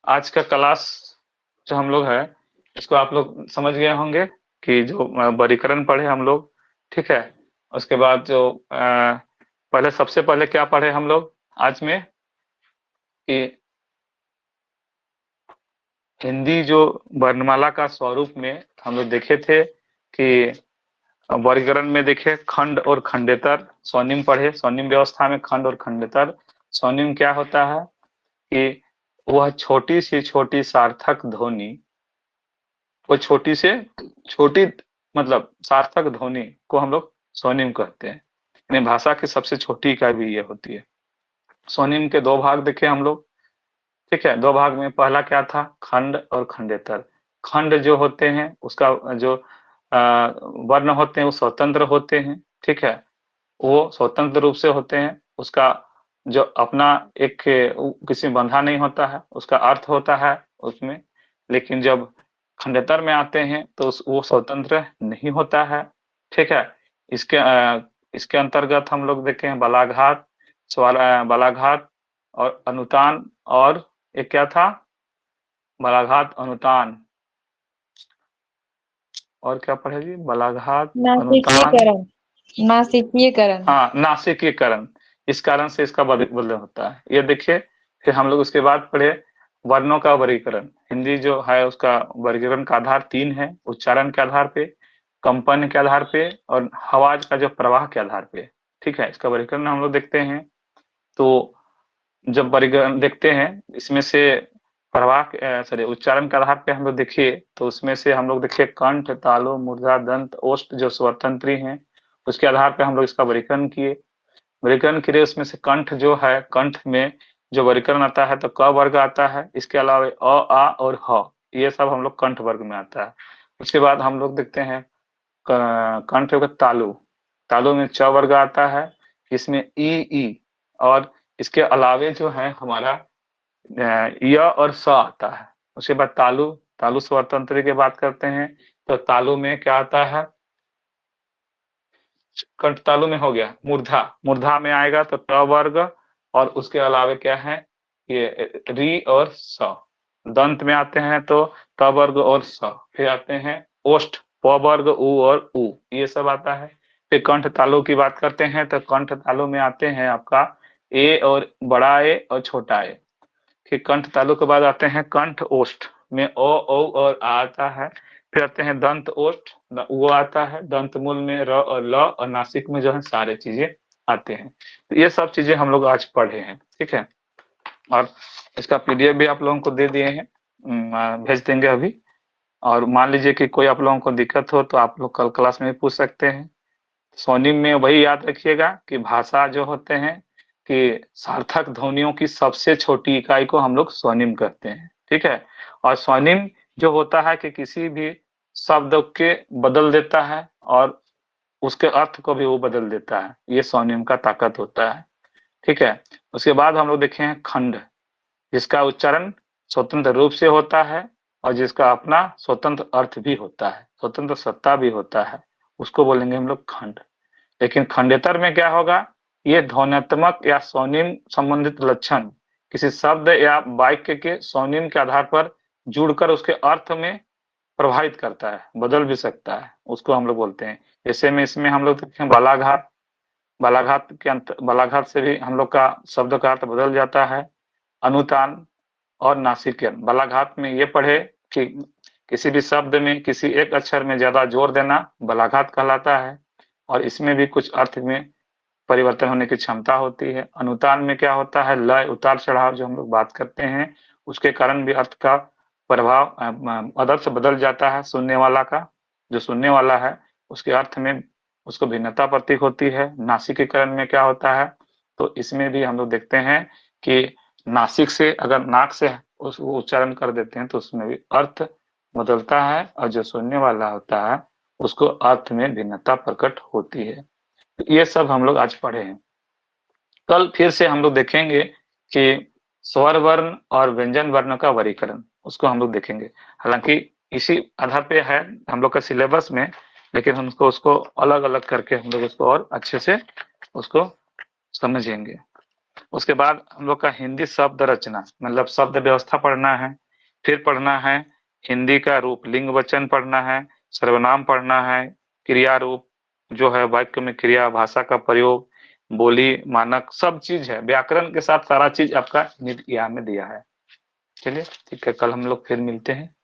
आज का क्लास जो हम लोग है, इसको आप लोग समझ गए होंगे कि जो वर्गीकरण पढ़े हम लोग, ठीक है। उसके बाद जो पहले सबसे पहले क्या पढ़े हम लोग आज में कि हिंदी जो वर्णमाला का स्वरूप में हम लोग देखे थे कि वर्गीकरण में देखे खंड और खंडेतर, स्वनिम पढ़े। स्वनिम व्यवस्था में खंड और खंडेतर। स्वनिम क्या होता है कि वह छोटी सी छोटी सार्थक ध्वनि, वो छोटी से छोटी मतलब सार्थक ध्वनि को हम लोग स्वनिम कहते हैं। यानी भाषा की सबसे छोटी इकाई भी ये होती है। स्वनिम के दो भाग देखे हम लोग, ठीक है। दो भाग में पहला क्या था, खंड और खंडेतर। खंड जो होते हैं उसका जो वर्ण होते हैं वो स्वतंत्र होते हैं, ठीक है। वो स्वतंत्र रूप से होते हैं, उसका जो अपना एक किसी में बंधा नहीं होता है, उसका अर्थ होता है उसमें। लेकिन जब खंडेतर में आते हैं तो वो स्वतंत्र नहीं होता है, ठीक है। इसके अंतर्गत हम लोग देखे हैं बलाघात, बलाघात और अनुतान, और एक क्या था, बलाघात अनुतान, और क्या पढ़े जी, बलाघात अनुतान, नासिकीकरण। नासिकीकरण। हाँ नासिकीकरण। इस कारण से इसका बदल होता है, ये देखिए। फिर हम लोग उसके बाद पढ़े वर्णों का वर्गीकरण। हिंदी जो है उसका वर्गीकरण का आधार तीन है, उच्चारण के आधार पे, कंपन के आधार पे, और आवाज का जो प्रवाह के आधार पे, ठीक है। इसका वर्गीकरण हम लोग देखते हैं। तो जब वर्गीकरण देखते हैं इसमें से प्रवाह सॉरी उच्चारण के आधार पे हम लोग देखिए तो उसमें से हम लोग देखिए कंठ, तालु, मूर्धा, दंत, ओष्ठ जो स्वतंत्री हैं, उसके आधार पे हम लोग इसका वर्गीकरण किए। वर्गीकरण के उसमें से कंठ जो है, कंठ में जो वर्गीकरण आता है तो क वर्ग आता है, इसके अलावा अ, आ और ह, ये सब हम लोग कंठ वर्ग में आता है। उसके बाद हम लोग देखते हैं कंठ होगा तालु। तालु में च वर्ग आता है, इसमें ई और इसके अलावे जो है हमारा य और स आता है। उसके बाद तालु, तालु स्वतंत्र की बात करते हैं तो तालु में क्या आता है, कंठ तालु में हो गया मूर्धा, मूर्धा में आएगा तो त वर्ग, और उसके अलावे क्या है ये री और स। दंत में आते हैं तो त वर्ग और स। फिर आते हैं ओष्ठ, प वर्ग उ और उ, ये सब आता है। फिर कंठ तालु की बात करते हैं तो कंठ तालु में आते हैं आपका ए और बड़ा ए और छोटा ए। फिर कंठ तालु के बाद आते हैं कंठ ओष्ठ में ओ औ और आ आता है। फिर आते हैं दंत ओष्ठ, वो आता है। दंत मूल में र और ल, और नासिक में जो है सारे चीजें आते हैं। तो ये सब चीजें हम लोग आज पढ़े हैं, ठीक है। और इसका पीडीएफ भी आप लोगों को दे दिए हैं, भेज देंगे अभी। और मान लीजिए कि कोई आप लोगों को दिक्कत हो तो आप लोग कल क्लास में पूछ सकते हैं। स्वनिम में वही याद रखिएगा कि भाषा जो होते हैं कि सार्थक ध्वनियों की सबसे छोटी इकाई को हम लोग स्वनिम कहते हैं, ठीक है। और स्वनिम जो होता है कि किसी भी शब्द के बदल देता है और उसके अर्थ को भी वो बदल देता है, ये स्वनिम का ताकत होता है, ठीक है। उसके बाद हम लोग देखे हैं खंड, जिसका उच्चारण स्वतंत्र रूप से होता है और जिसका अपना स्वतंत्र अर्थ भी होता है, स्वतंत्र सत्ता भी होता है, उसको बोलेंगे हम लोग खंड। लेकिन खंडेतर में क्या होगा, ये ध्वन्यात्मक या स्वनिम संबंधित लक्षण किसी शब्द या वाक्य के स्वनिम के आधार पर जुड़कर उसके अर्थ में प्रभावित करता है, बदल भी सकता है, उसको हम लोग बोलते हैं। जैसे में इसमें हम लोग देखते हैं बालाघात, बालाघात के अंत बालाघात से भी हम लोग का शब्द का अर्थ बदल जाता है। अनुतान और नासिकन, बालाघात में ये पढ़े कि किसी भी शब्द में किसी एक अक्षर में ज्यादा जोर देना बालाघात कहलाता है, और इसमें भी कुछ अर्थ में परिवर्तन होने की क्षमता होती है। अनुतान में क्या होता है, लय उतार चढ़ाव जो हम लोग बात करते हैं उसके कारण भी अर्थ का प्रभाव आदर्श बदल जाता है। सुनने वाला का, जो सुनने वाला है उसके अर्थ में उसको भिन्नता प्रतीक होती है। नासिकीकरण में क्या होता है, तो इसमें भी हम लोग देखते हैं कि नासिक से अगर नाक से उसको उच्चारण कर देते हैं तो उसमें भी अर्थ बदलता है, और जो सुनने वाला होता है उसको अर्थ में भिन्नता प्रकट होती है। ये सब हम लोग आज पढ़े हैं। कल फिर से हम लोग देखेंगे कि स्वर वर्ण और व्यंजन वर्ण का वर्गीकरण, उसको हम लोग देखेंगे। हालांकि इसी आधार पे है हम लोग का सिलेबस में, लेकिन हमको उसको अलग अलग करके हम लोग उसको और अच्छे से उसको समझेंगे। उसके बाद हम लोग का हिंदी शब्द रचना, मतलब शब्द व्यवस्था पढ़ना है। फिर पढ़ना है हिंदी का रूप, लिंग वचन पढ़ना है, सर्वनाम पढ़ना है, क्रिया रूप जो है वाक्य में क्रिया, भाषा का प्रयोग, बोली, मानक, सब चीज है, व्याकरण के साथ सारा चीज आपका नीति ज्ञान में दिया है। चलिए ठीक है, कल हम लोग फिर मिलते हैं।